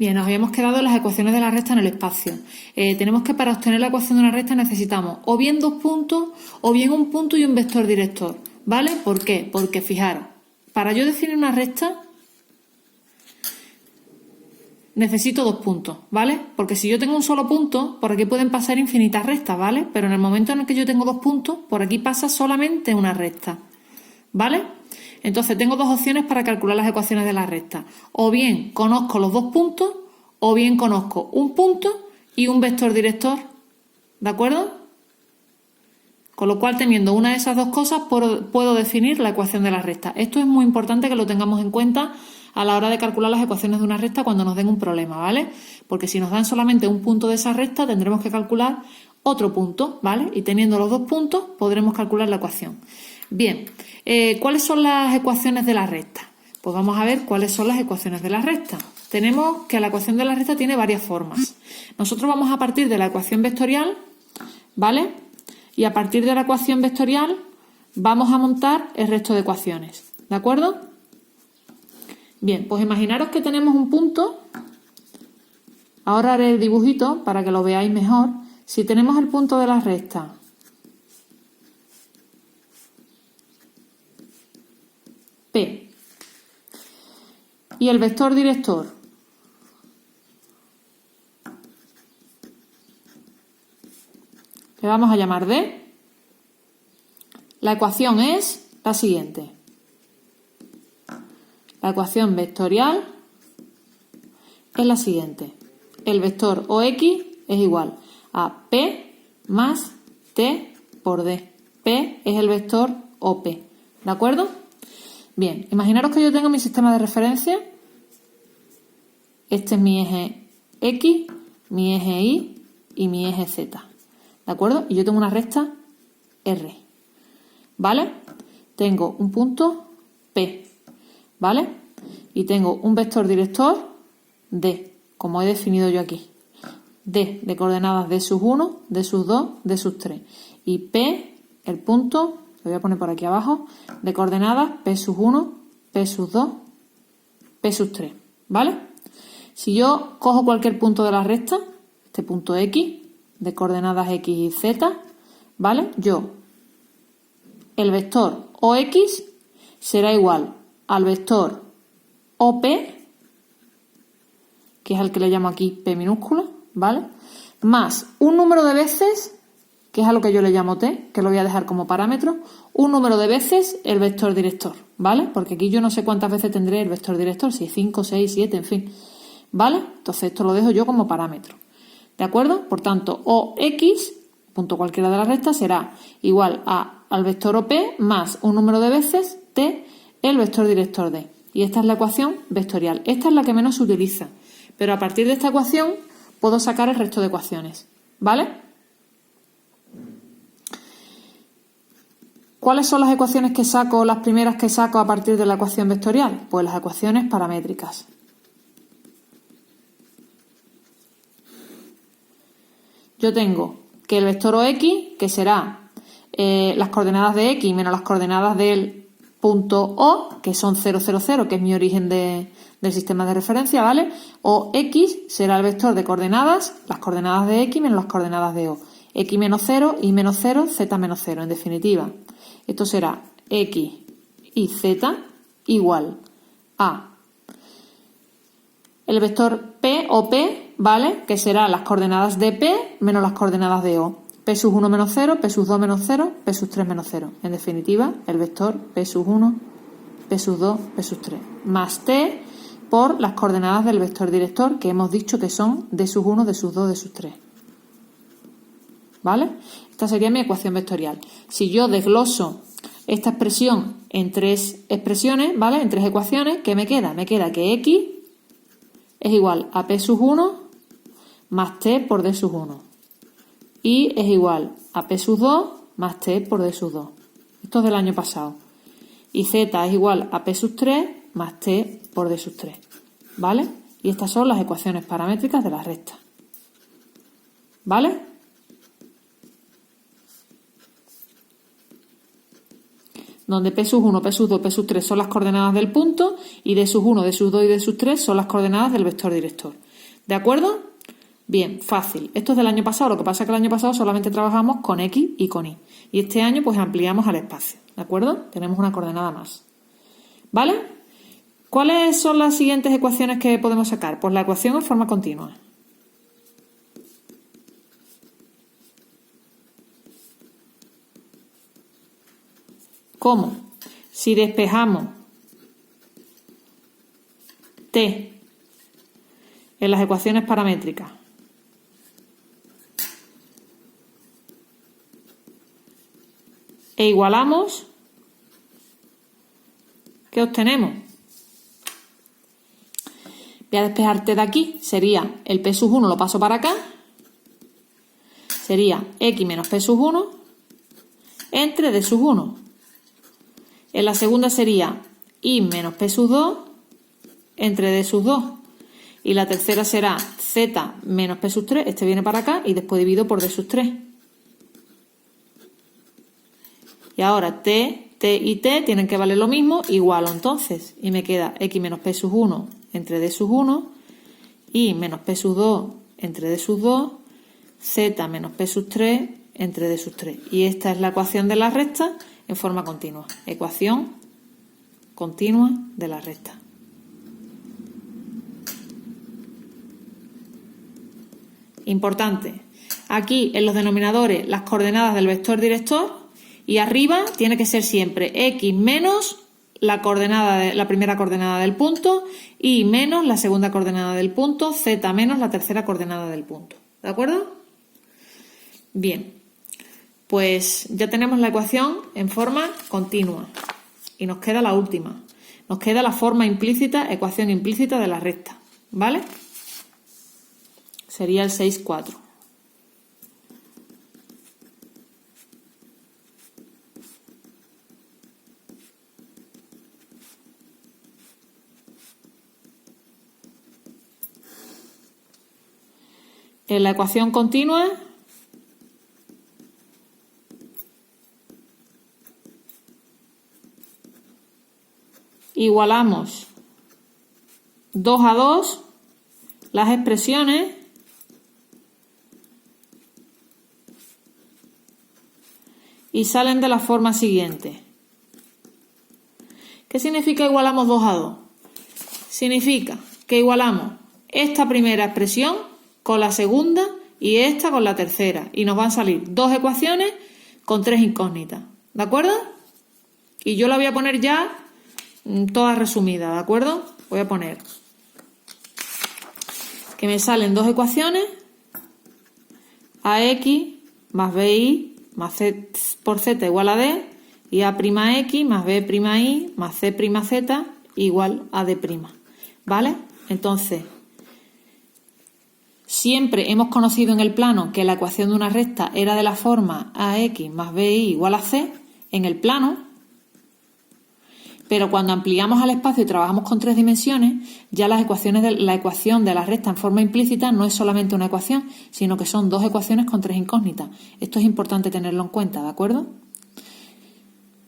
Bien, nos habíamos quedado en las ecuaciones de la recta en el espacio. Tenemos que para obtener la ecuación de una recta necesitamos o bien dos puntos o bien un punto y un vector director, ¿vale? ¿Por qué? Porque fijaros, para yo definir una recta necesito dos puntos, ¿vale? Porque si yo tengo un solo punto, por aquí pueden pasar infinitas rectas, ¿vale? Pero en el momento en el que yo tengo dos puntos, por aquí pasa solamente una recta, ¿vale? Entonces tengo dos opciones para calcular las ecuaciones de la recta. O bien conozco los dos puntos, o bien conozco un punto y un vector director, ¿de acuerdo? Con lo cual, teniendo una de esas dos cosas, puedo definir la ecuación de la recta. Esto es muy importante que lo tengamos en cuenta a la hora de calcular las ecuaciones de una recta cuando nos den un problema, ¿vale? Porque si nos dan solamente un punto de esa recta, tendremos que calcular otro punto, ¿vale? Y teniendo los dos puntos, podremos calcular la ecuación. Bien, ¿cuáles son las ecuaciones de la recta? Pues vamos a ver cuáles son las ecuaciones de la recta. Tenemos que la ecuación de la recta tiene varias formas. Nosotros vamos a partir de la ecuación vectorial, ¿vale? Y a partir de la ecuación vectorial vamos a montar el resto de ecuaciones, ¿de acuerdo? Bien, pues imaginaros que tenemos un punto. Ahora haré el dibujito para que lo veáis mejor. Si tenemos el punto de la recta P y el vector director le vamos a llamar D, la ecuación es la siguiente. La ecuación vectorial es la siguiente. El vector OX es igual a P más T por D. P es el vector OP, ¿de acuerdo? Bien, imaginaros que yo tengo mi sistema de referencia. Este es mi eje X, mi eje Y y mi eje Z, ¿de acuerdo? Y yo tengo una recta R, ¿vale? Tengo un punto P, ¿vale? Y tengo un vector director D, como he definido yo aquí. D de coordenadas D sub 1, D sub 2, D sub 3. Y P, el punto, lo voy a poner por aquí abajo, de coordenadas P sub 1, P sub 2, P sub 3, ¿vale? Si yo cojo cualquier punto de la recta, este punto X, de coordenadas X y Z, ¿vale? El vector OX será igual al vector OP, que es el que le llamo aquí P minúscula, ¿vale? Más un número de veces, que es a lo que yo le llamo T, que lo voy a dejar como parámetro, un número de veces el vector director, ¿vale? Porque aquí yo no sé cuántas veces tendré el vector director, si 5, 6, 7, en fin, ¿vale? Entonces esto lo dejo yo como parámetro, ¿de acuerdo? Por tanto, OX, punto cualquiera de las rectas, será igual al vector OP más un número de veces T, el vector director D. Y esta es la ecuación vectorial. Esta es la que menos se utiliza, pero a partir de esta ecuación puedo sacar el resto de ecuaciones, ¿vale? ¿Cuáles son las ecuaciones que saco, las primeras que saco a partir de la ecuación vectorial? Pues las ecuaciones paramétricas. Yo tengo que el vector OX, que será las coordenadas de X menos las coordenadas del punto O, que son 0, 0, 0, que es mi origen del sistema de referencia, ¿vale? O X será el vector de coordenadas, las coordenadas de X menos las coordenadas de O. X menos 0, Y menos 0, Z menos 0. En definitiva, esto será X y Z igual a el vector P o P, ¿vale? Que será las coordenadas de P menos las coordenadas de O. P sub 1 menos 0, P sub 2 menos 0, P sub 3 menos 0. En definitiva, el vector P sub 1, P sub 2, P sub 3. Más T por las coordenadas del vector director, que hemos dicho que son D sub 1, D sub 2, D sub 3. ¿Vale? Esta sería mi ecuación vectorial. Si yo desgloso esta expresión en tres expresiones, ¿vale? En tres ecuaciones, ¿qué me queda? Me queda que X es igual a P sub 1 más T por D sub 1. Y es igual a P sub 2 más T por D sub 2. Esto es del año pasado. Y Z es igual a P sub 3 más T por D sub 3. ¿Vale? Y estas son las ecuaciones paramétricas de la recta. ¿Vale? Donde P sub 1, P sub 2, P sub 3 son las coordenadas del punto y D sub 1, D sub 2 y D sub 3 son las coordenadas del vector director. ¿De acuerdo? Bien, fácil. Esto es del año pasado, lo que pasa es que el año pasado solamente trabajamos con X y con Y. Y este año pues ampliamos al espacio, ¿de acuerdo? Tenemos una coordenada más. ¿Vale? ¿Cuáles son las siguientes ecuaciones que podemos sacar? Pues la ecuación en forma continua. ¿Cómo? Si despejamos T en las ecuaciones paramétricas e igualamos, ¿qué obtenemos? Voy a despejar T de aquí, sería el P sub 1 lo paso para acá, sería X menos P sub 1 entre D sub 1. En la segunda sería Y menos P sub 2 entre D sub 2. Y la tercera será Z menos P sub 3, este viene para acá y después divido por D sub 3. Y ahora T y T tienen que valer lo mismo, igualo entonces. Y me queda X menos P sub 1 entre D sub 1, Y menos P sub 2 entre D sub 2, Z menos P sub 3 entre D sub 3. Y esta es la ecuación de la recta en forma continua. Ecuación continua de la recta. Importante. Aquí en los denominadores las coordenadas del vector director y arriba tiene que ser siempre X menos la primera coordenada del punto, Y menos la segunda coordenada del punto, Z menos la tercera coordenada del punto. ¿De acuerdo? Bien, pues ya tenemos la ecuación en forma continua y nos queda la última. Nos queda la forma implícita, ecuación implícita de la recta, ¿vale? Sería el 6,4. En la ecuación continua igualamos 2 a 2 las expresiones y salen de la forma siguiente. ¿Qué significa igualamos 2 a 2? Significa que igualamos esta primera expresión con la segunda y esta con la tercera. Y nos van a salir dos ecuaciones con tres incógnitas. ¿De acuerdo? Y yo la voy a poner ya toda resumida, ¿de acuerdo? Voy a poner que me salen dos ecuaciones, AX más BI más C por Z igual a D, y A'X más B'I más C'Z igual a D'. ¿Vale? Entonces, siempre hemos conocido en el plano que la ecuación de una recta era de la forma AX más BI igual a C en el plano, pero cuando ampliamos al espacio y trabajamos con tres dimensiones, ya la ecuación de la recta en forma implícita no es solamente una ecuación, sino que son dos ecuaciones con tres incógnitas. Esto es importante tenerlo en cuenta, ¿de acuerdo?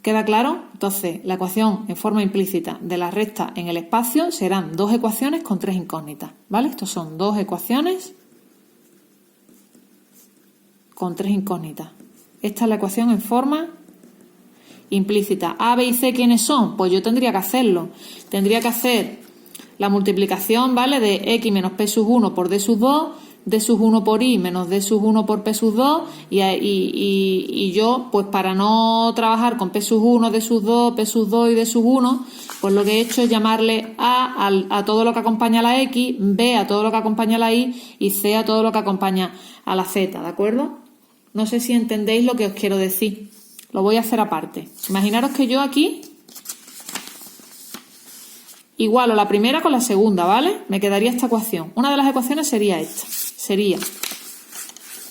¿Queda claro? Entonces, la ecuación en forma implícita de la recta en el espacio serán dos ecuaciones con tres incógnitas, ¿vale? Estos son dos ecuaciones con tres incógnitas. Esta es la ecuación en forma implícita. A, B y C, ¿quiénes son? Pues yo tendría que hacerlo. Tendría que hacer la multiplicación, ¿vale? De X menos P sub 1 por D sub 2, D sub 1 por I menos D sub 1 por P sub 2 y yo, pues para no trabajar con P sub 1, D sub 2, P sub 2 y D sub 1, pues lo que he hecho es llamarle A todo lo que acompaña a la X, B a todo lo que acompaña a la Y y C a todo lo que acompaña a la Z, ¿de acuerdo? No sé si entendéis lo que os quiero decir. Lo voy a hacer aparte. Imaginaros que yo aquí igualo la primera con la segunda, ¿vale? Me quedaría esta ecuación. Una de las ecuaciones sería esta. Sería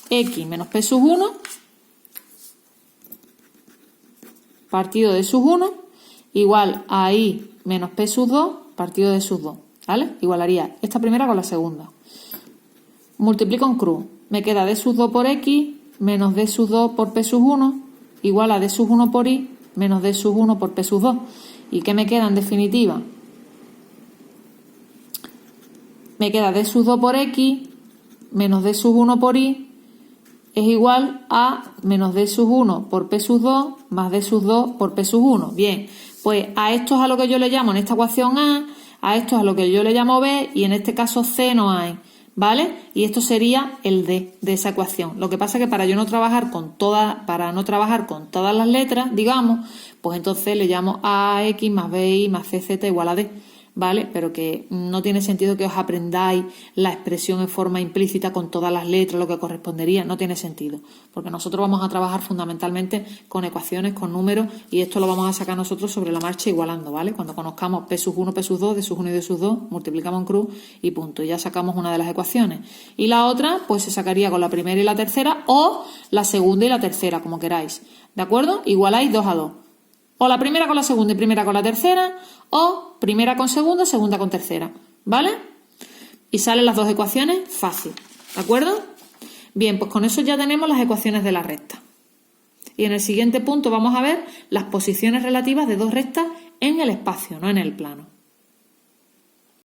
X menos P sub 1 partido de sub 1 igual a Y menos P sub 2 partido de sub 2, ¿vale? Igualaría esta primera con la segunda. Multiplico en cruz. Me queda D sub 2 por X menos D sub 2 por P sub 1 igual a D sub 1 por I menos D sub 1 por P sub 2. ¿Y qué me queda en definitiva? me queda d sub 2 por x menos d sub 1 por y es igual a menos d sub 1 por p sub 2 más d sub 2 por p sub 1. Bien, pues a esto es a lo que yo le llamo en esta ecuación a esto es a lo que yo le llamo b, y en este caso c no hay, ¿vale? Y esto sería el d de esa ecuación. Lo que pasa es que para no trabajar con todas las letras, digamos, pues entonces le llamo ax más bi más cz igual a d. ¿Vale? Pero que no tiene sentido que os aprendáis la expresión en forma implícita con todas las letras, lo que correspondería, no tiene sentido, porque nosotros vamos a trabajar fundamentalmente con ecuaciones, con números, y esto lo vamos a sacar nosotros sobre la marcha igualando, ¿vale? Cuando conozcamos p sub 1, p sub 2, d sub 1 y d sub 2, multiplicamos en cruz y punto, y ya sacamos una de las ecuaciones. Y la otra, pues se sacaría con la primera y la tercera, o la segunda y la tercera, como queráis, ¿de acuerdo? Igualáis 2 a 2. O la primera con la segunda y primera con la tercera, o primera con segunda, segunda con tercera, ¿vale? Y salen las dos ecuaciones fácil, ¿de acuerdo? Bien, pues con eso ya tenemos las ecuaciones de la recta. Y en el siguiente punto vamos a ver las posiciones relativas de dos rectas en el espacio, no en el plano.